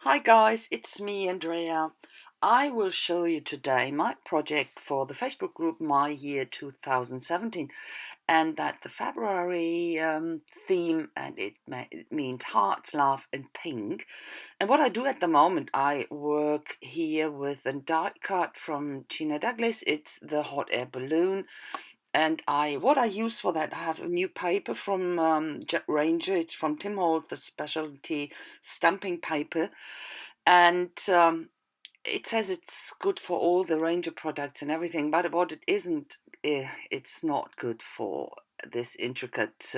Hi guys, it's me, Andrea. I will show you today my project for the Facebook group My Year 2017, and that the February theme, and it means hearts, love, and pink. And what I do at the moment, I work here with a die cut from Gina Douglas. It's the hot air balloon, and what I use for that, I have a new paper from Jet Ranger. It's from Tim Holt, the specialty stamping paper, and it says it's good for all the Ranger products and everything, but what it isn't, it's not good for this intricate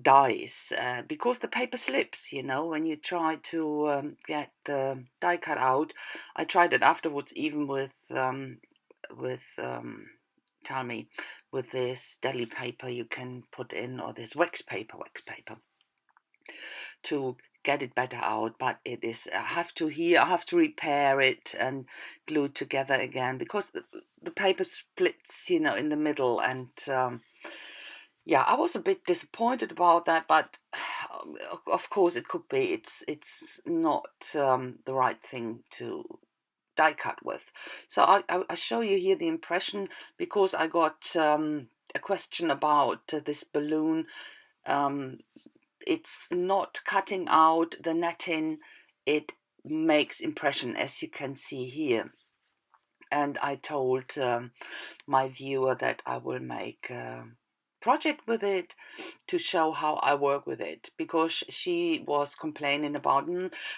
dies because the paper slips, when you try to get the die cut out. I tried it afterwards, even with tell me, with this deli paper you can put in, or this wax paper to get it better out, but I have to repair it and glue it together again because the paper splits, in the middle. And yeah, I was a bit disappointed about that, but of course it could be it's not the right thing to die cut with. So I show you here the impression, because I got a question about this balloon. um, it's not cutting out the netting, it makes impression, as you can see here. And I told my viewer that I will make a project with it to show how I work with it, because she was complaining about,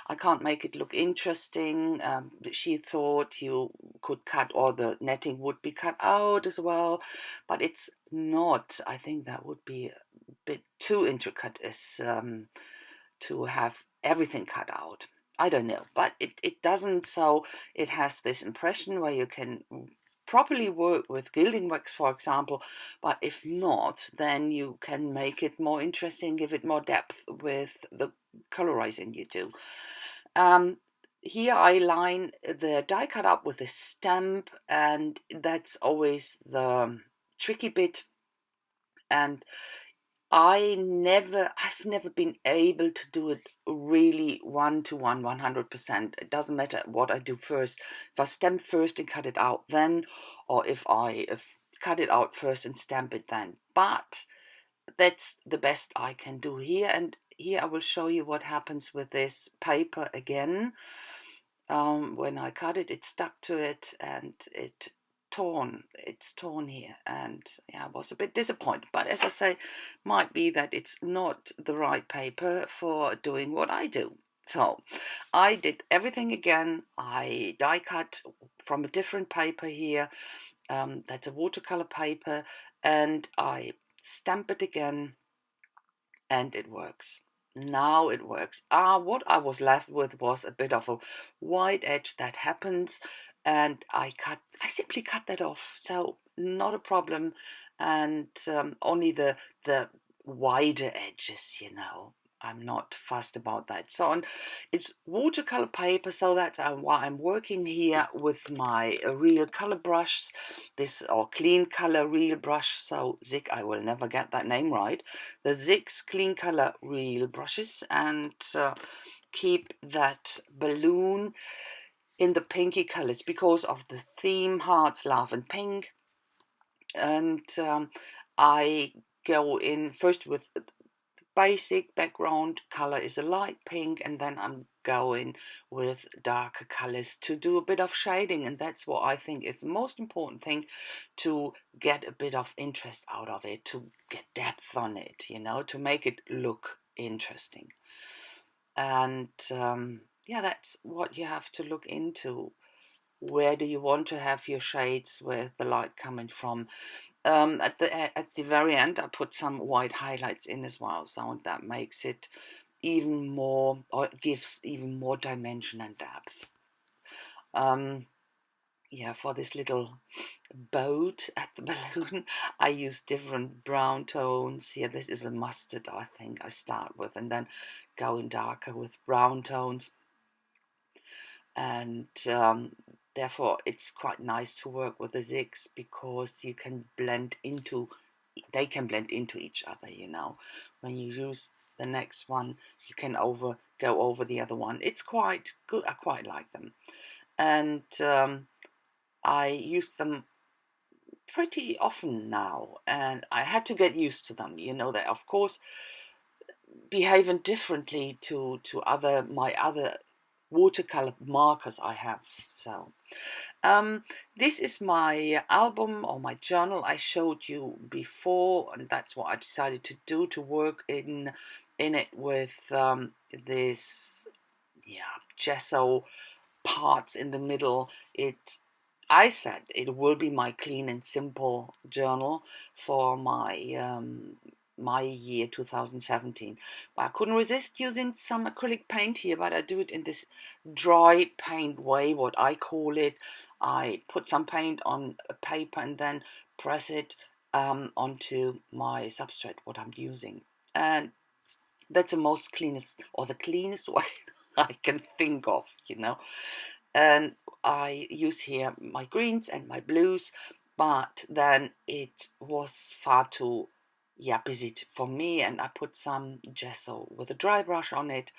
I can't make it look interesting. She thought you could cut, or the netting would be cut out as well, but it's not. I think that would be a bit too intricate, as to have everything cut out. I don't know, but it doesn't. So it has this impression where you can properly work with gilding wax, for example, but if not, then you can make it more interesting, give it more depth with the colorizing you do. Um, Here I line the die cut up with a stamp, and that's always the tricky bit. And I've never been able to do it really 1-to-1, 100%. It doesn't matter what I do first. If I stamp first and cut it out then, or if cut it out first and stamp it then. But that's the best I can do here. And here I will show you what happens with this paper again. When I cut it, it stuck to it, and it's torn here. And yeah, I was a bit disappointed, but as I say, might be that it's not the right paper for doing what I do. So I did everything again. I die cut from a different paper here. That's a watercolor paper, and I stamp it again, and it works. Now it works. What I was left with was a bit of a white edge that happens, and I simply cut that off. So not a problem, and only the wider edges. I'm not fussed about that. So, and it's watercolor paper, so that's why I'm working here with my real color brush, this, or clean color real brush. So Zig, I will never get that name right. The Zig's clean color real brushes, and keep that balloon in the pinky colors because of the theme hearts, love, and pink. And I go in first with basic background color is a light pink, and then I'm going with darker colors to do a bit of shading. And that's what I think is the most important thing, to get a bit of interest out of it, to get depth on it, to make it look interesting. And yeah, that's what you have to look into. Where do you want to have your shades? Where's the light coming from? At the very end, I put some white highlights in as well, so that makes it even more, or it gives even more dimension and depth. Um, yeah, for this little boat at the balloon, I use different brown tones. Here, this is a mustard, I think I start with, and then going darker with brown tones. And therefore it's quite nice to work with the zigs, because you can blend into they can blend into each other, you know. When you use the next one, you can go over the other one. It's quite good. I quite like them. And I use them pretty often now, and I had to get used to them. You know, they of course behaving differently to my other watercolor markers I have. So this is my album or my journal I showed you before, and that's what I decided to do, to work in it with this gesso parts in the middle. I said it will be my clean and simple journal for my year 2017. But I couldn't resist using some acrylic paint here, but I do it in this dry paint way, what I call it. I put some paint on a paper and then press it onto my substrate, what I'm using. And that's the most cleanest, or the cleanest way I can think of, you know. And I use here my greens and my blues, but then it was far too busy for me, and I put some gesso with a dry brush on it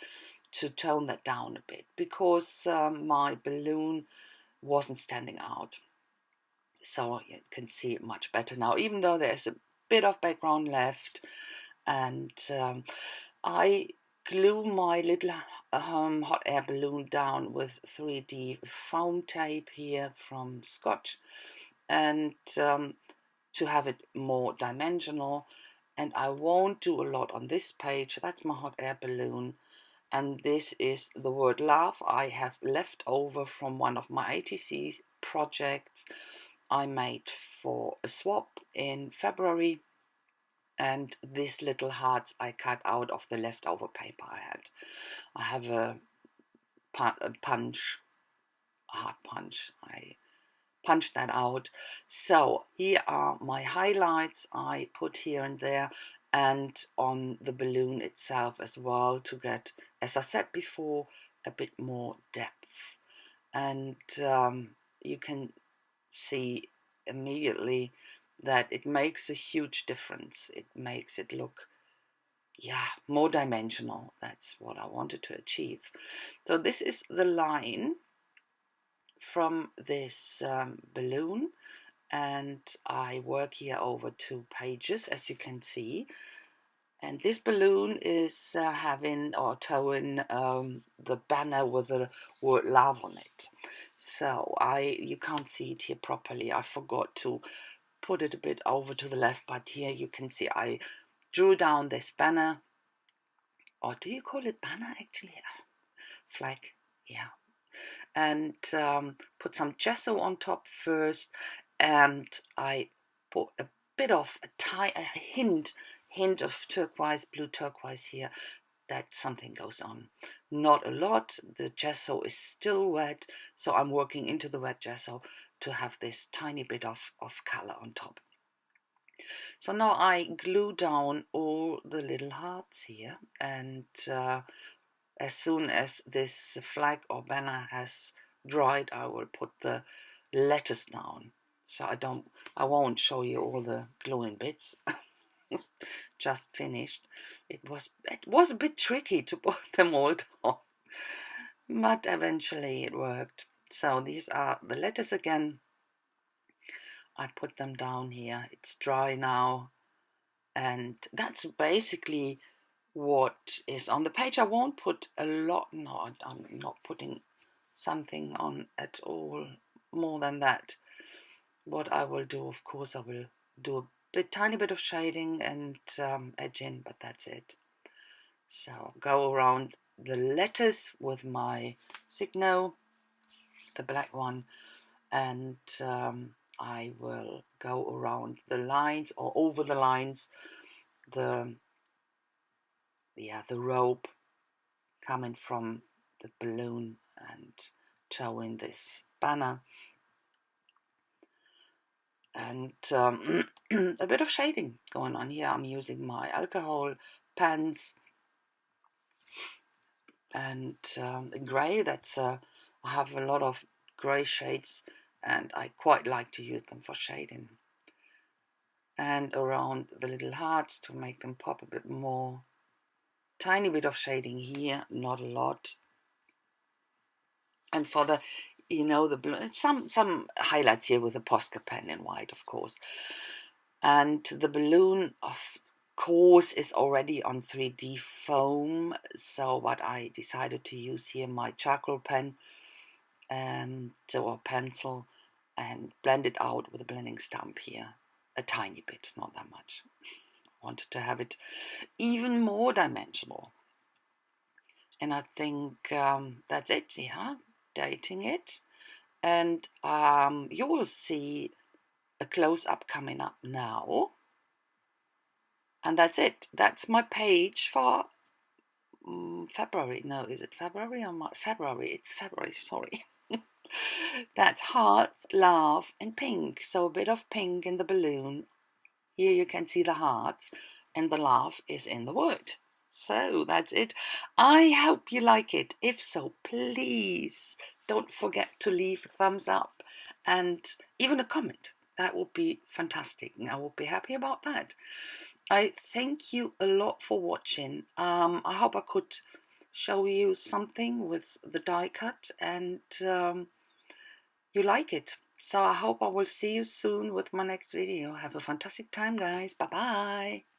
to tone that down a bit, because my balloon wasn't standing out. So you can see it much better now, even though there's a bit of background left. And I glue my little hot air balloon down with 3D foam tape here from Scotch, and to have it more dimensional. And I won't do a lot on this page. That's my hot air balloon, and this is the word love I have left over from one of my ATC projects I made for a swap in February. And these little hearts I cut out of the leftover paper I had. I have a hard punch. I punched that out. So here are my highlights I put here and there, and on the balloon itself as well, to get, as I said before, a bit more depth. And you can see immediately that it makes a huge difference. It makes it look more dimensional. That's what I wanted to achieve. So this is the line from this balloon, and I work here over 2 pages, as you can see. And this balloon is having or towing the banner with the word love on it. So you can't see it here properly. I forgot to put it a bit over to the left, but here you can see I drew down this banner, or do you call it banner actually? Flag, yeah. And put some gesso on top first, and I put a bit of a hint of turquoise, blue turquoise here, that something goes on. Not a lot. The gesso is still wet, so I'm working into the wet gesso to have this tiny bit of color on top. So now I glue down all the little hearts here, and as soon as this flag or banner has dried, I will put the letters down. So I won't show you all the gluing bits. Just finished. It was a bit tricky to put them all down, but eventually it worked. So these are the letters again. I put them down here. It's dry now, and that's basically what is on the page. I won't put a lot. No, I'm not putting something on at all more than that. What I will do, of course, I will do a tiny bit of shading and edging, but that's it. So go around the letters with my Signo, the black one, and I will go around the lines or over the lines, the rope coming from the balloon and towing this banner, and a bit of shading going on here. I'm using my alcohol pens, and in grey, I have a lot of grey shades, and I quite like to use them for shading. and around the little hearts to make them pop a bit more. Tiny bit of shading here, not a lot. And for the, the some highlights here with a Posca pen in white, of course. And the balloon, of course, is already on 3D foam. So what I decided to use here, my charcoal pen, or pencil, and blend it out with a blending stump here. A tiny bit, not that much. I wanted to have it even more dimensional. And I think that's it, yeah, dating it. And you will see a close-up coming up now. And that's it. That's my page for February. No, is it February or March? February. It's February, sorry. That's hearts, love, and pink. So a bit of pink in the balloon. Here you can see the hearts, and the love is in the wood. So that's it. I hope you like it. If so, please don't forget to leave a thumbs up and even a comment. That would be fantastic, and I would be happy about that. I thank you a lot for watching. I hope I could show you something with the die cut, and you like it. So I hope I will see you soon with my next video. Have a fantastic time, guys. Bye bye.